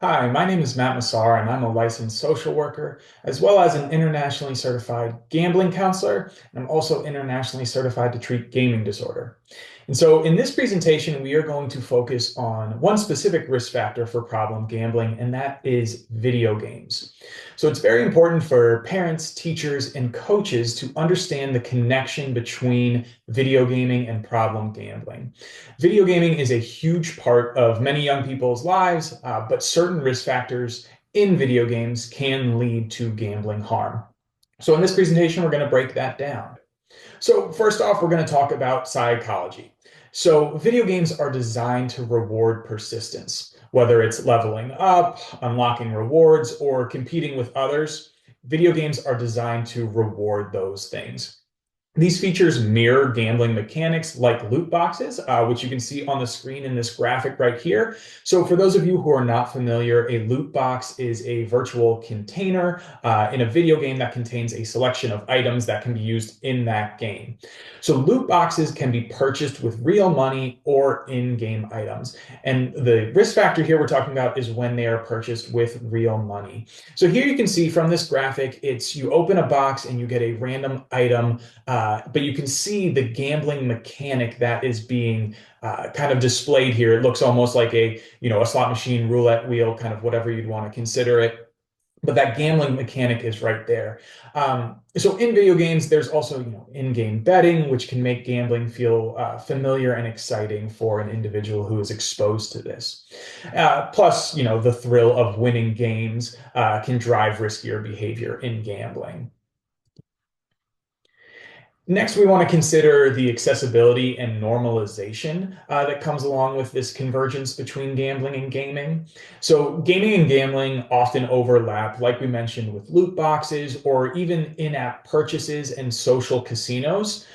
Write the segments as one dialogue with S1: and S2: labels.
S1: Hi, my name is Matt Massar, and I'm a licensed social worker, as well as an internationally certified gambling counselor. And I'm also internationally certified to treat gaming disorder. And so, in this presentation, we are going to focus on one specific risk factor for problem gambling, and that is video games. So, it's very important for parents, teachers, and coaches to understand the connection between video gaming and problem gambling. Video gaming is a huge part of many young people's lives, but certain risk factors in video games can lead to gambling harm. So in this presentation, we're going to break that down. So first off, we're going to talk about psychology. So video games are designed to reward persistence, whether it's leveling up, unlocking rewards, or competing with others. Video games are designed to reward those things. These features mirror gambling mechanics like loot boxes, which you can see on the screen in this graphic right here. So for those of you who are not familiar, a loot box is a virtual container in a video game that contains a selection of items that can be used in that game. So loot boxes can be purchased with real money or in-game items. And the risk factor here we're talking about is when they are purchased with real money. So here you can see from this graphic, it's you open a box and you get a random item, but you can see the gambling mechanic that is being kind of displayed here. It looks almost like a slot machine, roulette wheel, kind of whatever you'd want to consider it. But that gambling mechanic is right there. So in video games, there's also in-game betting, which can make gambling feel familiar and exciting for an individual who is exposed to this. Plus, the thrill of winning games can drive riskier behavior in gambling. Next, we want to consider the accessibility and normalization that comes along with this convergence between gambling and gaming. So gaming and gambling often overlap, like we mentioned, with loot boxes or even in-app purchases and social casinos.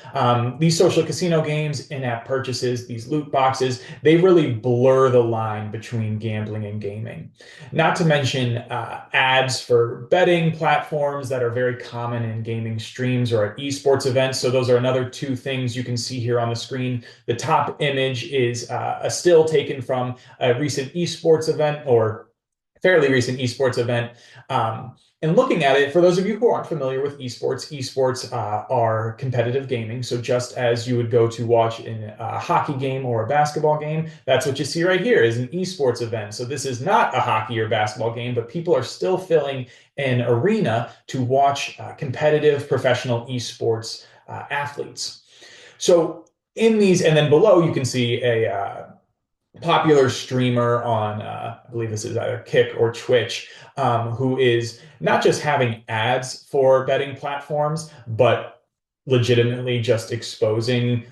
S1: These social casino games, in-app purchases, these loot boxes, they really blur the line between gambling and gaming. Not to mention ads for betting platforms that are very common in gaming streams or at esports events. So those are another two things you can see here on the screen. The top image is a still taken from a recent esports event or fairly recent esports event. And looking at it, for those of you who aren't familiar with esports, esports are competitive gaming. So just as you would go to watch in a hockey game or a basketball game, that's what you see right here is an esports event. So this is not a hockey or basketball game, but people are still filling an arena to watch competitive professional esports athletes. So in these, and then below you can see a popular streamer on, I believe this is either Kick or Twitch, who is not just having ads for betting platforms, but legitimately just exposing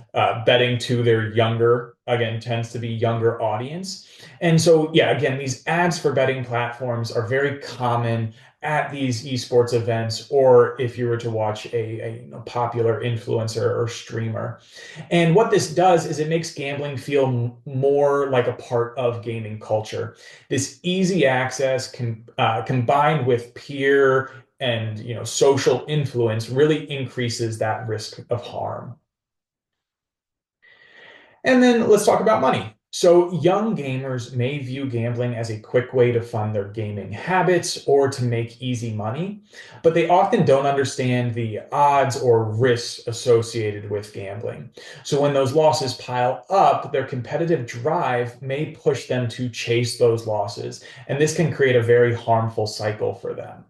S1: betting to their younger, again, tends to be younger audience. And so, yeah, again, these ads for betting platforms are very common at these esports events, or if you were to watch a popular influencer or streamer. And what this does is it makes gambling feel more like a part of gaming culture. This easy access combined with peer and social influence really increases that risk of harm. And then let's talk about money. So young gamers may view gambling as a quick way to fund their gaming habits or to make easy money, but they often don't understand the odds or risks associated with gambling. So when those losses pile up, their competitive drive may push them to chase those losses, and this can create a very harmful cycle for them.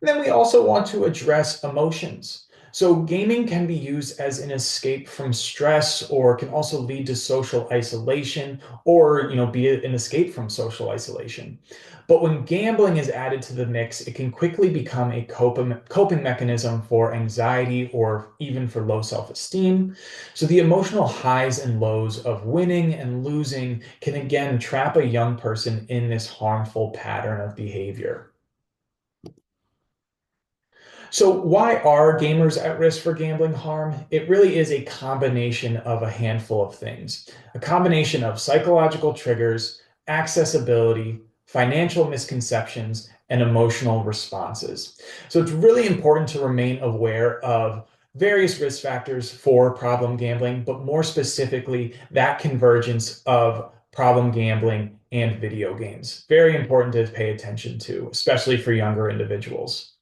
S1: And then we also want to address emotions. So gaming can be used as an escape from stress or can also lead to social isolation or, be an escape from social isolation. But when gambling is added to the mix, it can quickly become a coping mechanism for anxiety or even for low self-esteem. So the emotional highs and lows of winning and losing can again trap a young person in this harmful pattern of behavior. So, why are gamers at risk for gambling harm? It really is a combination of a handful of things. A combination of psychological triggers, accessibility, financial misconceptions, and emotional responses. So, it's really important to remain aware of various risk factors for problem gambling, but more specifically, that convergence of problem gambling, and video games. Very important to pay attention to, especially for younger individuals.